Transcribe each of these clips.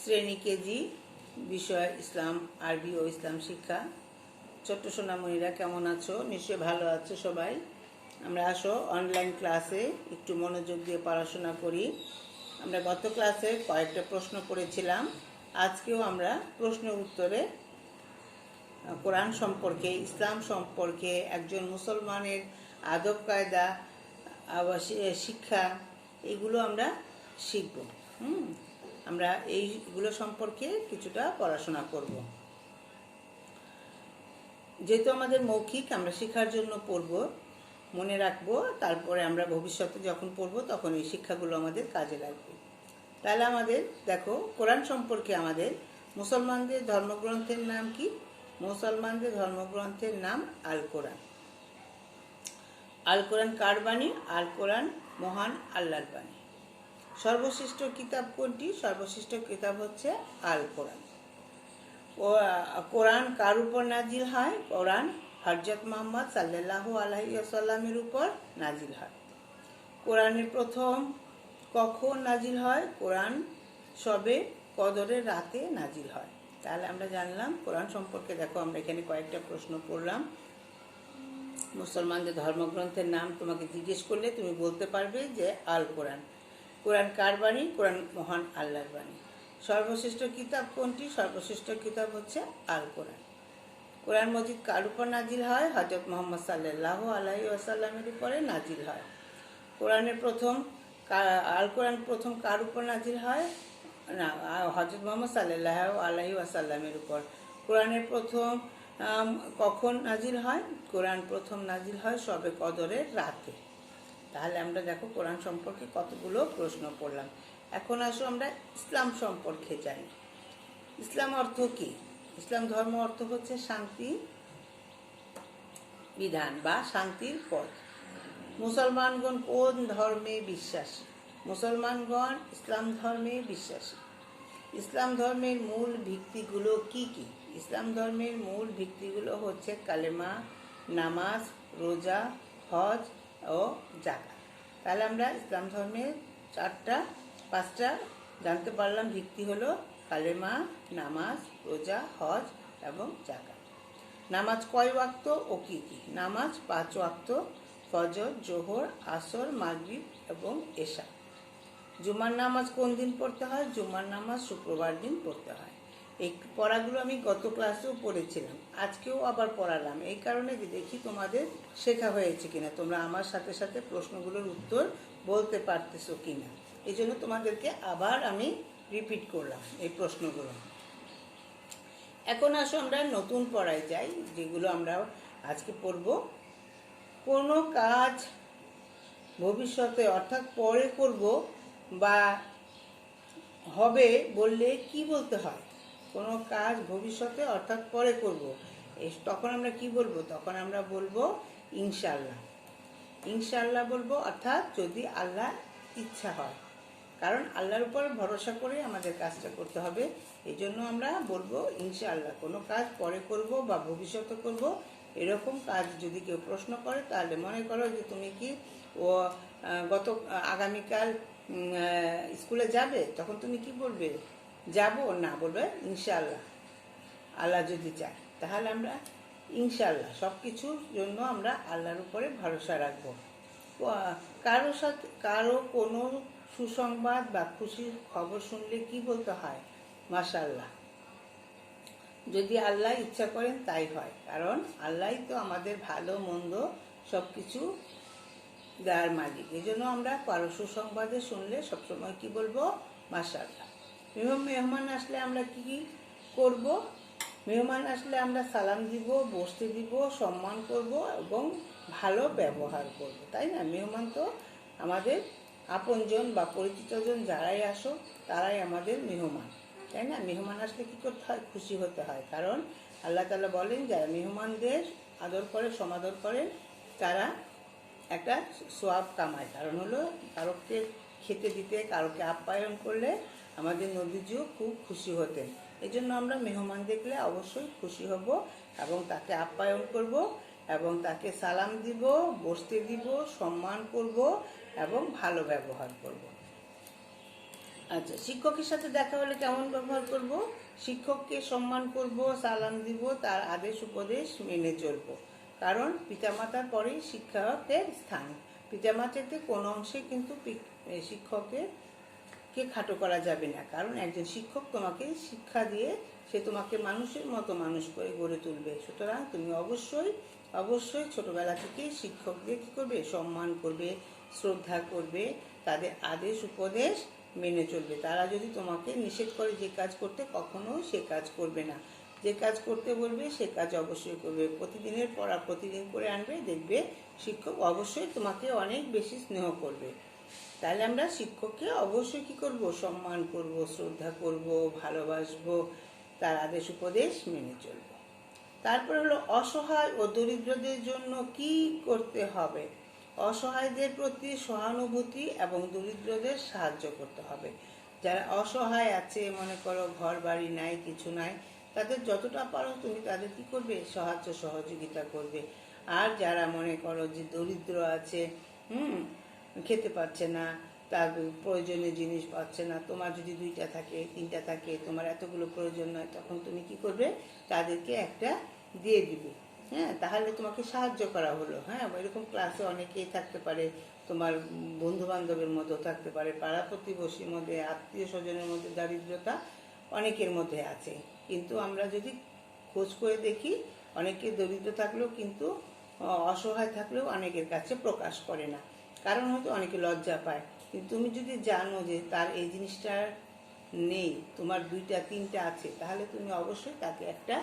শ্রেণী কেজি, বিষয় ইসলাম, আরবি ও ইসলাম শিক্ষা। ছোট্ট সোনামণিরা কেমন আছো? নিশ্চয়ই ভালো আছো সবাই। আমরা আসো অনলাইন ক্লাসে একটু মনোযোগ দিয়ে পড়াশোনা করি। আমরা গত ক্লাসে কয়েকটা প্রশ্ন করেছিলাম। আজকেও আমরা প্রশ্ন উত্তরে কোরআন সম্পর্কে, ইসলাম সম্পর্কে, একজন মুসলমানের আদব কায়দা, শিক্ষা, এগুলো আমরা শিখব। আমরা এইগুলো সম্পর্কে কিছুটা পড়াশোনা করব। যেহেতু আমাদের মৌখিক, আমরা শেখার জন্য পড়ব, মনে রাখবো, তারপরে আমরা ভবিষ্যতে যখন পড়ব তখন এই শিক্ষাগুলো আমাদের কাজে লাগবে। তাহলে আমাদের দেখো, কোরআন সম্পর্কে আমাদের মুসলমানদের ধর্মগ্রন্থের নাম কি? মুসলমানদের ধর্মগ্রন্থের নাম আল কোরআন। আল কোরআন কার বাণী? আল কোরআন মহান আল্লাহর বাণী। সর্বশ্রেষ্ঠ কিতাব কোনটি? সর্বশ্রেষ্ঠ কিতাব হচ্ছে আল কোরআন। কোরআন কার উপর নাজিল হয়? কোরআন হযরত মুহাম্মদ সাল্লাল্লাহু আলাইহি ওয়াসাল্লামের উপর নাজিল হয়। কোরআনের প্রথম কখন নাজিল হয়? কোরআন সবে কদরের রাতে নাজিল হয়। তাহলে আমরা জানলাম কোরআন সম্পর্কে। দেখো, আমরা এখানে কয়েকটা প্রশ্ন পড়লাম। মুসলমানদের ধর্মগ্রন্থের নাম তোমাকে জিজ্ঞেস করলে তুমি বলতে পারবে যে আল কোরআন। কোরআন কার বাণী? কোরআন মহান আল্লাহর বাণী। সর্বশ্রেষ্ঠ কিতাব কোনটি? সর্বশ্রেষ্ঠ কিতাব হচ্ছে আল কোরআন। কোরআন মজিদ কার উপর নাজিল হয়? হযরত মুহাম্মদ সাল্লাল্লাহু আলাইহি ওয়াসাল্লামের উপরে নাজিল হয়। কোরআনের প্রথম আল কোরআন প্রথম কার উপর নাজিল হয়? না, হযরত মুহাম্মদ সাল্লাল্লাহু আলাইহি ওয়াসাল্লামের উপর। কোরআনের প্রথম কখন নাজিল হয়? কোরআন প্রথম নাজিল হয় সবে কদরের রাতে। তাহলে আমরা দেখো কোরআন সম্পর্কে কতগুলো প্রশ্ন পড়লাম। এখন আসো আমরা ইসলাম সম্পর্কে জানি। ইসলাম অর্থ কি? ইসলাম ধর্ম অর্থ হচ্ছে শান্তি বিধান বা শান্তির পথ। মুসলমানগণ কোন ধর্মে বিশ্বাসী? মুসলমানগণ ইসলাম ধর্মে বিশ্বাসী। ইসলাম ধর্মের মূল ভিত্তিগুলো কি কি? ইসলাম ধর্মের মূল ভিত্তিগুলো হচ্ছে কালেমা, নামাজ, রোজা, হজ ও যাকাত। তাহলে আমরা ইসলাম ধর্মের পাঁচটা জানতে পারলাম। ভিত্তি হলো কালেমা, নামাজ, রোজা, হজ এবং যাকাত। নামাজ কয় ওয়াক্ত ও কি কি? নামাজ 5 ওয়াক্ত: ফজর, জোহর, আসর, মাগরিব এবং এশা। জুমার নামাজ কোন দিন পড়তে হয়? জুমার নামাজ শুক্রবার দিন পড়তে হয়। এই পড়াগুলো আমি গত ক্লাসেও পড়েছিলাম, আজকেও আবার পড়ালাম, এই কারণে যে দেখি তোমাদের শেখা হয়েছে কিনা, তোমরা আমার সাথে সাথে প্রশ্নগুলোর উত্তর বলতে পারতেছো কিনা। এই জন্য তোমাদেরকে আবার আমি রিপিট করলাম এই প্রশ্নগুলো। এখন আসো আমরা নতুন পড়ায় যাই, যেগুলো আমরা আজকে পড়ব। কোনো কাজ ভবিষ্যতে অর্থাৎ পরে করব বা হবে বললে কি বলতে হয়? কোনো কাজ ভবিষ্যতে অর্থাৎ পরে করব, তখন আমরা কি বলবো? তখন আমরা বলবো ইনশাআল্লাহ। ইনশাআল্লাহ বলবো, অর্থাৎ যদি আল্লাহ ইচ্ছা হয়। কারণ আল্লাহর উপর ভরসা করে আমাদের কাজটা করতে হবে। এই জন্য আমরা বলবো ইনশাআল্লাহ। কোনো কাজ পরে করব বা ভবিষ্যতে করব, এরকম কাজ যদি কেউ প্রশ্ন করে, তাহলে মনে করো যে তুমি কি আগামীকাল স্কুলে যাবে, তখন তুমি কি বলবে? যাব না, বলবে ইনশাআল্লাহ, আল্লাহ যদি চায়। তাহলে আমরা ইনশাআল্লাহ সব কিছুর জন্য আমরা আল্লাহর উপরে ভরসা রাখবো। কারো কোনো সুসংবাদ বা খুশির খবর শুনলে কি বলতে হয়? মাশাআল্লাহ। যদি আল্লাহ ইচ্ছা করেন তাই হয়, কারণ আল্লাহই তো আমাদের ভালো মন্দ সব কিছু দেওয়ার মালিক। এই জন্য আমরা কারো সুসংবাদে শুনলে সবসময় কি বলবো? মাশাআল্লাহ। মেহমান আসলে আমরা কি করব? মেহমান আসলে আমরা সালাম দিব, বসতে দিব, সম্মান করব এবং ভালো ব্যবহার করব, তাই না? মেহমান তো আমাদের আপনজন বা পরিচিতজন, যারাই আসো তারাই আমাদের মেহমান, তাই না? মেহমান আসলে কি করতে হয়? খুশি হতে হয়। কারণ আল্লাহ তাআলা বলেন, যারা মেহমানদের আদর করে, সমাদর করেন, তারা একটা সোয়াব কামায়। কারণ হলো কারোকে খেতে দিতে, কারোকে আপ্যায়ন করলে আমাদের নবীজিও খুব খুশি হতেন। এই জন্য আমরা মেহমান দেখলে অবশ্যই খুশি হব এবং তাকে আপ্যায়ন করব এবং তাকে সালাম দিব, বসতে দিব, সম্মান করব এবং ভালো ব্যবহার করব। আচ্ছা, শিক্ষকের সাথে দেখা হলে কেমন ব্যবহার করব? শিক্ষককে সম্মান করব, সালাম দিব, তার আদেশ উপদেশ মেনে চলব। কারণ পিতামাতার পরেই শিক্ষকের স্থান। পিতামাতাতে কোনো অংশে কিন্তু শিক্ষকের খাটো করা যাবে না। কারণ একজন শিক্ষক তোমাকে শিক্ষা দিয়ে সে তোমাকে মানুষের মতো মানুষ করে গড়ে তুলবে। সুতরাং তুমি অবশ্যই ছোটবেলা থেকে শিক্ষকদের কী করবে? সম্মান করবে, শ্রদ্ধা করবে, তাদের আদেশ উপদেশ মেনে চলবে। তারা যদি তোমাকে নিষেধ করে যে কাজ করতে, কখনো সে কাজ করবে না। যে কাজ করতে বলবে সে কাজ অবশ্যই করবে। প্রতিদিনের পড়া প্রতিদিন করে আনবে, দেখবে শিক্ষক অবশ্যই তোমাকে অনেক বেশি স্নেহ করবে। তাহলে আমরা শিক্ষককে অবশ্যই কী করব? সম্মান করব, শ্রদ্ধা করব, ভালোবাসবো, তার আদেশ উপদেশ মেনে চলব। তারপর হলো অসহায় ও দরিদ্রদের জন্য কি করতে হবে? অসহায়দের প্রতি সহানুভূতি এবং দরিদ্রদের সাহায্য করতে হবে। যারা অসহায় আছে, মনে করো ঘর বাড়ি নাই, কিছু নাই, তাদের যতটা পারো তুমি তাদের কী করবে? সাহায্য সহযোগিতা করবে। আর যারা মনে করো যে দরিদ্র আছে, খেতে পাচ্ছে না, তার প্রয়োজনীয় জিনিস পাচ্ছে না, তোমার যদি 2টা থাকে 3টা থাকে, তোমার এতগুলো প্রয়োজন নয়, তখন তুমি কি করবে? তাদেরকে একটা দিয়ে দিবে। হ্যাঁ, তাহলে তোমাকে সাহায্য করা হলো। হ্যাঁ, এরকম ক্লাসে অনেকেই থাকতে পারে, তোমার বন্ধু বান্ধবের মধ্যেও থাকতে পারে, পাড়া প্রতিবেশীর মধ্যে, আত্মীয় স্বজনের মধ্যে দারিদ্রতা অনেকের মধ্যে আছে। কিন্তু আমরা যদি খোঁজ করে দেখি, অনেকে দরিদ্র থাকলেও কিন্তু অসহায় থাকলেও অনেকের কাছে প্রকাশ করে না। কারণ হয়তো অনেকে লজ্জা পায়। কিন্তু তুমি যদি জানো যে তার এই জিনিসটা নেই, তোমার 2টা 3টা আছে, তাহলে তুমি অবশ্যই তাকে একটা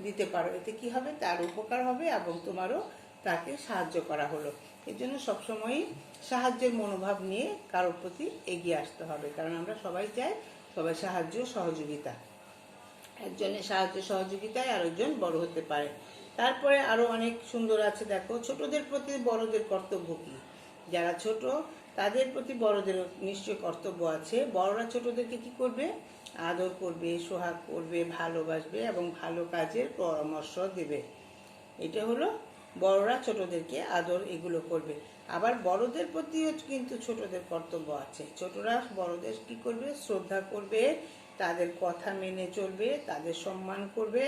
দিতে পারো। এতে কি হবে? তার উপকার হবে এবং তোমারও তাকে সাহায্য করা হলো। এই জন্য সবসময়ই সাহায্যের মনোভাব নিয়ে কারোর প্রতি এগিয়ে আসতে হবে। কারণ আমরা সবাই চাই সবাই সাহায্য সহযোগিতা। একজনের সাহায্য সহযোগিতায় আরেকজন বড় হতে পারে। তারপরে আরো অনেক সুন্দর আছে, দেখো ছোটদের প্রতি বড়দের কর্তব্য কি? যারা ছোট তাদের প্রতি বড়দের নিশ্চয় কর্তব্য আছে। বড়রা ছোটদেরকে কি করবে? আদর করবে, সোহাগ করবে, ভালোবাসবে এবং ভালো কাজের পরামর্শ দেবে। এটা হলো বড়রা ছোটদেরকে আদর এগুলো করবে। আবার বড়দের প্রতিও কিন্তু ছোটদের কর্তব্য আছে। ছোটরা বড়দের কি করবে? শ্রদ্ধা করবে, তাদের কথা মেনে চলবে, তাদের সম্মান করবে,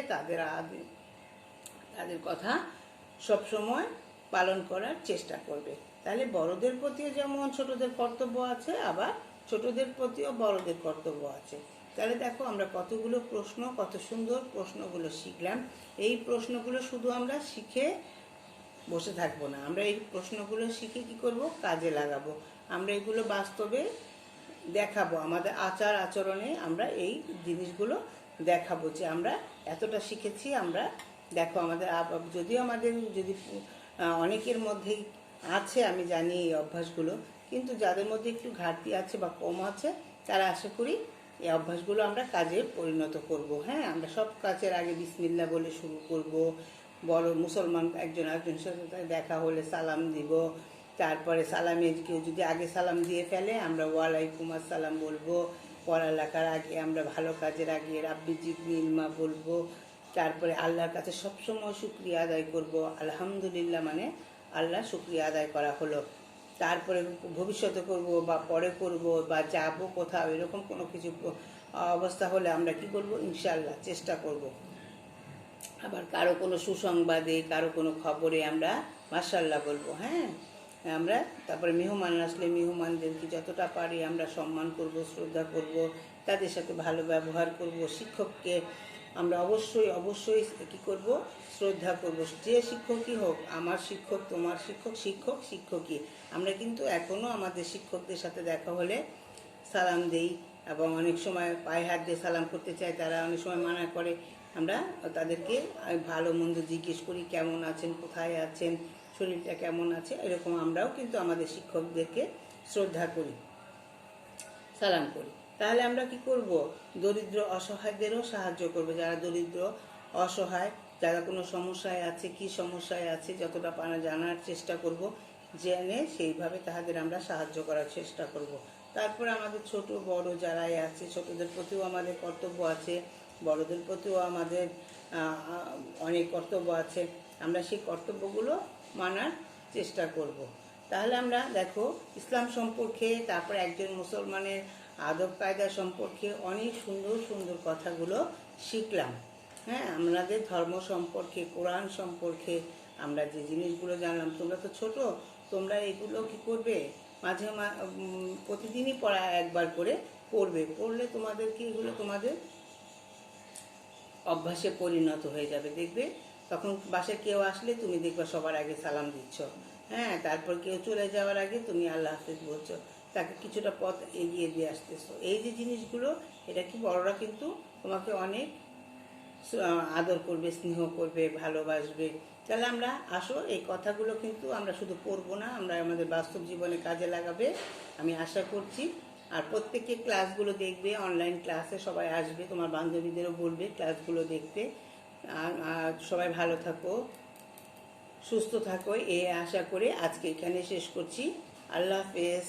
তাদের কথা সবসময় পালন করার চেষ্টা করবে। তাহলে বড়দের প্রতিও যেমন ছোটদের কর্তব্য আছে, আবার ছোটদের প্রতিও বড়দের কর্তব্য আছে। তাহলে দেখো আমরা কতগুলো প্রশ্ন, কত সুন্দর প্রশ্নগুলো শিখলাম। এই প্রশ্নগুলো শুধু আমরা শিখে বসে থাকবো না, আমরা এই প্রশ্নগুলো শিখে কি করব? কাজে লাগাবো। আমরা এগুলো বাস্তবে দেখাবো, আমাদের আচার আচরণে আমরা এই জিনিসগুলো দেখাবো যে আমরা এতটা শিখেছি। আমরা দেখো আমাদের যদিও আমাদের যদি অনেকের মধ্যেই আছে, আমি জানি এই অভ্যাসগুলো, কিন্তু যাদের মধ্যে একটু ঘাটতি আছে বা কম আছে, তারা আশা করি এই অভ্যাসগুলো আমরা কাজে পরিণত করব। হ্যাঁ, আমরা সব কাজের আগে বিসমিল্লাহ বলে শুরু করব। বড় মুসলমান একজনের সাথে দেখা হলে সালাম দিব। তারপরে সালামে কেউ যদি আগে সালাম দিয়ে ফেলে, আমরা ওয়ালাইকুম আসসালাম বলবো। পড়ালেখার আগে আমরা ভালো কাজের আগে রাব্বি জিদনি ইলমা বলবো। তারপরে আল্লাহর কাছে সবসময় শুকরিয়া আদায় করব। আলহামদুলিল্লাহ মানে আল্লাহ শুকরিয়া আদায় করা হলো। তারপরে ভবিষ্যতে করব বা পরে করব বা যাব কোথাও, এরকম কোনো কিছু অবস্থা হলে আমরা কি করব? ইনশাআল্লাহ চেষ্টা করব। আবার কারো কোনো সুসংবাদে, কারো কোনো খবরে আমরা মাশাআল্লাহ বলবো। হ্যাঁ, আমরা তারপরে মেহমান আসলে মেহমানদেরকে যতটা পারি আমরা সম্মান করব, শ্রদ্ধা করব, তাদের সাথে ভালো ব্যবহার করব। শিক্ষককে আমরা অবশ্যই কি করব? শ্রদ্ধা করব। যে শিক্ষকই হোক, আমার শিক্ষক, তোমার শিক্ষক, শিক্ষকই। আমরা কিন্তু এখনও আমাদের শিক্ষকদের সাথে দেখা হলে সালাম দেই এবং অনেক সময় পায়ে হাত দিয়ে সালাম করতে চাই, তারা অনেক সময় মানা করে। আমরা তাদেরকে ভালো মন্দ জিজ্ঞেস করি, কেমন আছেন, কোথায় আছেন, শরীরটা কেমন আছে, এরকম আমরাও কিন্তু আমাদের শিক্ষকদেরকে শ্রদ্ধা করি, সালাম করি। তাহলে আমরা কি করব? দরিদ্র অসহায়দেরও সাহায্য করব। যারা দরিদ্র অসহায়, যারা কোনো সমস্যায় আছে, কি সমস্যায় আছে, যতটা পারা জানার চেষ্টা করব, জেনে সেইভাবে তাদের আমরা সাহায্য করার চেষ্টা করব। তারপরে আমাদের ছোট বড় যারাই আছে, ছোটদের প্রতিও আমাদের কর্তব্য আছে, বড়দের প্রতিও আমাদের অনেক কর্তব্য আছে। আমরা সেই কর্তব্যগুলো মানার চেষ্টা করব। তাহলে আমরা দেখো ইসলাম সম্পর্কে, তারপরে একজন মুসলমানের আদব কায়দা সম্পর্কে অনেক সুন্দর সুন্দর কথাগুলো শিখলাম। হ্যাঁ, আমাদের ধর্ম সম্পর্কে, কোরআন সম্পর্কে আমরা যে জিনিসগুলো জানলাম। তোমরা তো ছোট, তোমরা এগুলো কি করবে, প্রতিদিনই পড়া একবার করে পড়বে। পড়লে তোমাদের কি, এগুলো তোমাদের অভ্যাসে পরিণত হয়ে যাবে। দেখবে তখন বাসায় কেউ আসলে তুমি দেখবে সবার আগে সালাম দিচ্ছ। হ্যাঁ, তারপর কেউ চলে যাওয়ার আগে তুমি আল্লাহ হাফেজ বলছো, তাকে কিছুটা পথ এগিয়ে দিয়ে আসতেছো। এই যে জিনিসগুলো, এটা কি বড়রা কিন্তু তোমাকে অনেক আদর করবে, স্নেহ করবে, ভালোবাসবে। তাহলে আমরা আসো, এই কথাগুলো কিন্তু আমরা শুধু পড়বো না, আমরা আমাদের বাস্তব জীবনে কাজে লাগাবে আমি আশা করছি। আর প্রত্যেকে ক্লাসগুলো দেখবে, অনলাইন ক্লাসে সবাই আসবে, তোমার বান্ধবীদেরও বলবে ক্লাসগুলো দেখতে। আর সবাই ভালো থাকো, সুস্থ থাকো, এই আশা করে আজকে এখানে শেষ করছি। আল্লাহ হাফেজ।